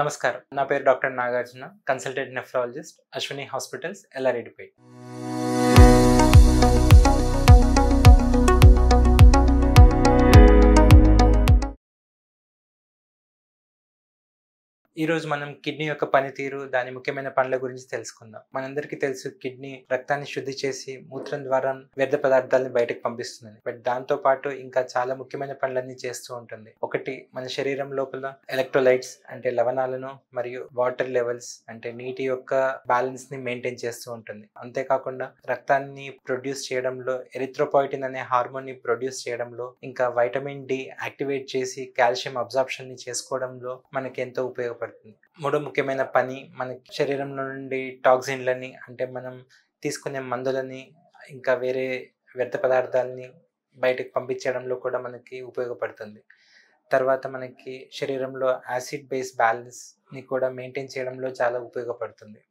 నమస్కారం. నా పేరు doctor Nagarjuna. Consultant nephrologist, Ashwini hospitals, Yellareddypet. ఈరోజు మనం కిడ్నీ యొక్క పనితీరు, దాని ముఖ్యమైన పనుల గురించి తెలుసుకుందాం. మనందరికీ తెలుసు, కిడ్నీ రక్తాన్ని శుద్ధి చేసి మూత్రం ద్వారా వ్యర్థ పదార్థాలను బయటకు పంపిస్తుంది. బట్ దాంతో పాటు ఇంకా చాలా ముఖ్యమైన పనులన్నీ చేస్తూ ఉంటుంది. ఒకటి, మన శరీరం లోపల ఎలక్ట్రోలైట్స్ అంటే లవణాలను మరియు వాటర్ లెవెల్స్ అంటే నీటి యొక్క బ్యాలెన్స్ ని మెయింటైన్ చేస్తూ ఉంటుంది. అంతేకాకుండా రక్తాన్ని ప్రొడ్యూస్ చేయడంలో, ఎరిథ్రోపాయిటిన్ అనే హార్మోన్ ని ప్రొడ్యూస్ చేయడంలో, ఇంకా వైటమిన్ డి యాక్టివేట్ చేసి కాల్షియం అబ్జార్ప్షన్ ని చేసుకోవడంలో మనకి ఎంతో ఉపయోగపడుతుంది. మూడో ముఖ్యమైన పని, మన శరీరంలో నుండి టాక్సిన్లని అంటే మనం తీసుకునే మందులని, ఇంకా వేరే వ్యర్థ పదార్థాలని బయటకు పంపించడంలో కూడా మనకి ఉపయోగపడుతుంది. తర్వాత మనకి శరీరంలో యాసిడ్ బేస్ బ్యాలెన్స్ ని కూడా మెయింటైన్ చేయడంలో చాలా ఉపయోగపడుతుంది.